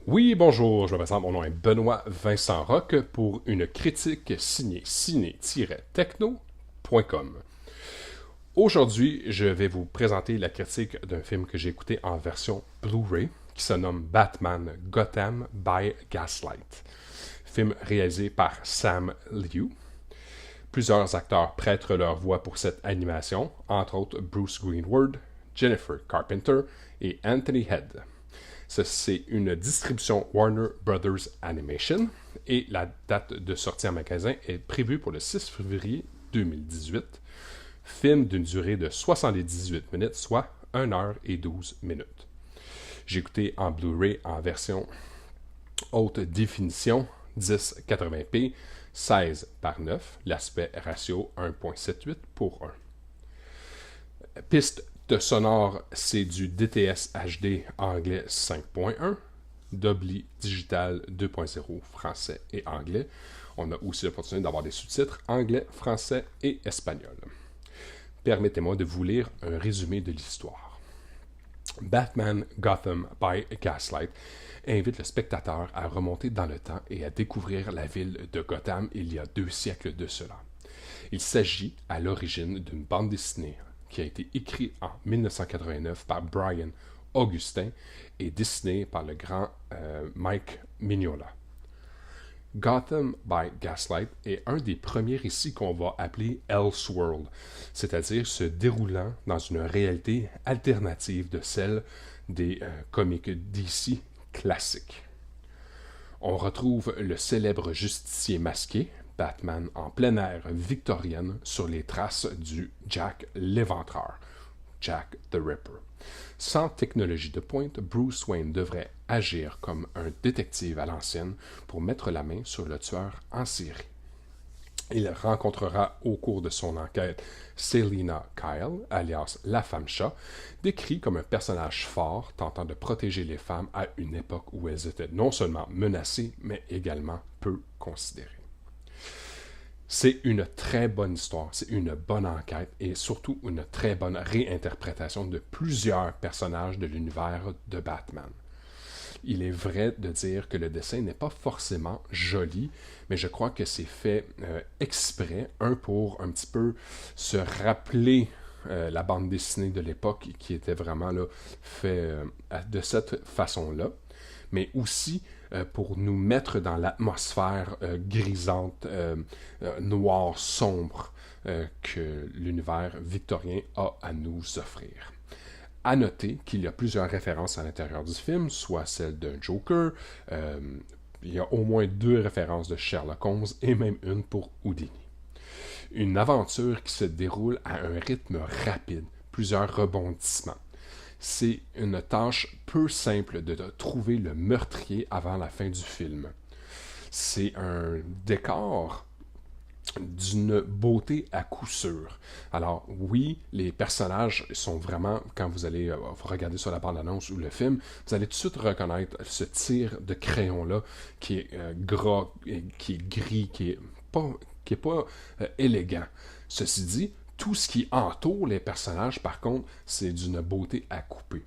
Oui, bonjour, je me présente, mon nom est Benoît Vincent Roque pour une critique signée ciné-techno.com. Aujourd'hui, je vais vous présenter la critique d'un film que j'ai écouté en version Blu-ray qui se nomme Batman Gotham by Gaslight. Film réalisé par Sam Liu. Plusieurs acteurs prêtent leur voix pour cette animation, entre autres Bruce Greenwood, Jennifer Carpenter et Anthony Head. C'est une distribution Warner Brothers Animation et la date de sortie en magasin est prévue pour le 6 février 2018. Film d'une durée de 78 minutes, soit 1 heure et 12 minutes. J'ai écouté en Blu-ray en version haute définition 1080p 16 par 9, l'aspect ratio 1.78 pour 1. Piste de sonore, c'est du DTS HD anglais 5.1, Dolby Digital 2.0 français et anglais. On a aussi l'opportunité d'avoir des sous-titres anglais, français et espagnol. Permettez-moi de vous lire un résumé de l'histoire. Batman Gotham by Gaslight invite le spectateur à remonter dans le temps et à découvrir la ville de Gotham il y a 2 siècles de cela. Il s'agit à l'origine d'une bande dessinée qui a été écrite en 1989 par Brian Augustin et dessinée par le grand Mike Mignola. Gotham by Gaslight est un des premiers récits qu'on va appeler Elseworld, c'est-à-dire se déroulant dans une réalité alternative de celle des comics DC classiques. On retrouve le célèbre justicier masqué, Batman en plein air victorienne, sur les traces du Jack l'Éventreur, Jack the Ripper. Sans technologie de pointe, Bruce Wayne devrait agir comme un détective à l'ancienne pour mettre la main sur le tueur en série. Il rencontrera au cours de son enquête Selina Kyle, alias la femme chat, décrit comme un personnage fort tentant de protéger les femmes à une époque où elles étaient non seulement menacées, mais également peu considérées. C'est une très bonne histoire, c'est une bonne enquête et surtout une très bonne réinterprétation de plusieurs personnages de l'univers de Batman. Il est vrai de dire que le dessin n'est pas forcément joli, mais je crois que c'est fait exprès, pour un petit peu se rappeler la bande dessinée de l'époque qui était vraiment là, fait de cette façon-là, mais aussi pour nous mettre dans l'atmosphère grisante, noire, sombre que l'univers victorien a à nous offrir. À noter qu'il y a plusieurs références à l'intérieur du film, soit celle d'un Joker, il y a au moins 2 références de Sherlock Holmes et même une pour Houdini. Une aventure qui se déroule à un rythme rapide, plusieurs rebondissements. C'est une tâche peu simple de trouver le meurtrier avant la fin du film. C'est un décor d'une beauté à coup sûr. Alors oui, les personnages sont vraiment, quand vous allez regarder sur la bande-annonce ou le film, vous allez tout de suite reconnaître ce tir de crayon-là qui est gras, qui est gris, qui est pas élégant. Ceci dit, tout ce qui entoure les personnages, par contre, c'est d'une beauté à couper.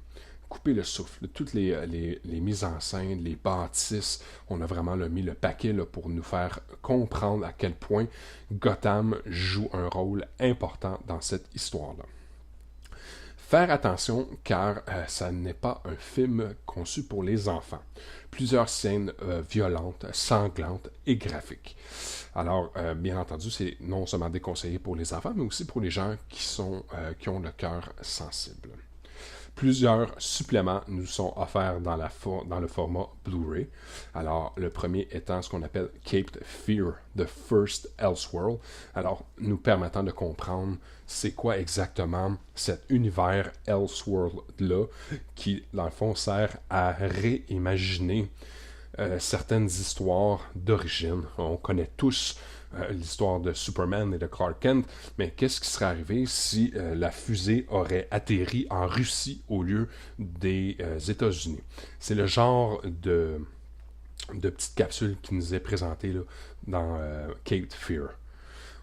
Couper le souffle. Toutes les mises en scène, les bâtisses, on a vraiment mis le paquet pour nous faire comprendre à quel point Gotham joue un rôle important dans cette histoire-là. Faire attention car ça n'est pas un film conçu pour les enfants. Plusieurs scènes violentes, sanglantes et graphiques. Alors, bien entendu, c'est non seulement déconseillé pour les enfants, mais aussi pour les gens qui ont le cœur sensible. Plusieurs suppléments nous sont offerts dans le format Blu-ray. Alors, le premier étant ce qu'on appelle Caped Fear, The First Elseworld. Alors, nous permettant de comprendre c'est quoi exactement cet univers Elseworld-là qui, dans le fond, sert à réimaginer certaines histoires d'origine. On connaît tous l'histoire de Superman et de Clark Kent, mais qu'est-ce qui serait arrivé si la fusée aurait atterri en Russie au lieu des États-Unis? C'est le genre de petite capsule qui nous est présentée là, dans Cape Fear.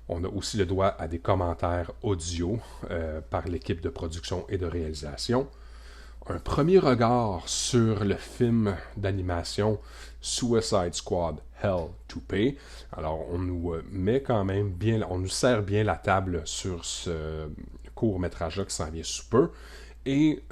On a aussi le droit à des commentaires audio par l'équipe de production et de réalisation. un premier regard sur le film d'animation Suicide Squad Hell to Pay. Alors, on nous met quand même bien, on nous sert bien la table sur ce court-métrage-là qui s'en vient sous peu. Et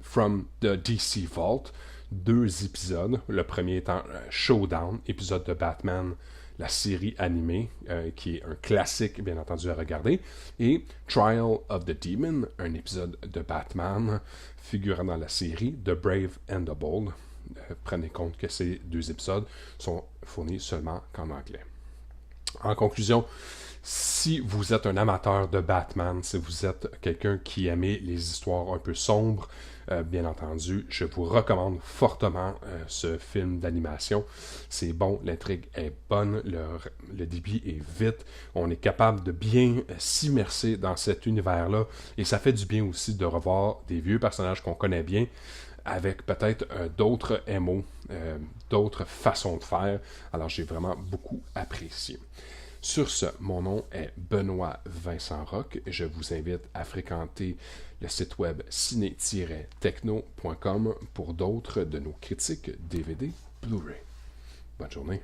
From the DC Vault, 2 épisodes. Le premier étant Showdown, épisode de Batman, la série animée, qui est un classique, bien entendu, à regarder. Et Trial of the Demon, un épisode de Batman figurant dans la série The Brave and the Bold. Prenez compte que ces 2 épisodes sont fournis seulement qu'en anglais. En conclusion, si vous êtes un amateur de Batman, si vous êtes quelqu'un qui aime les histoires un peu sombres, bien entendu, je vous recommande fortement ce film d'animation. C'est bon, l'intrigue est bonne, le débit est vite, on est capable de bien s'immerser dans cet univers-là, et ça fait du bien aussi de revoir des vieux personnages qu'on connaît bien, avec peut-être d'autres MO, d'autres façons de faire. Alors j'ai vraiment beaucoup apprécié. Sur ce, mon nom est Benoît Vincent Roch et je vous invite à fréquenter le site web ciné-techno.com pour d'autres de nos critiques DVD Blu-ray. Bonne journée.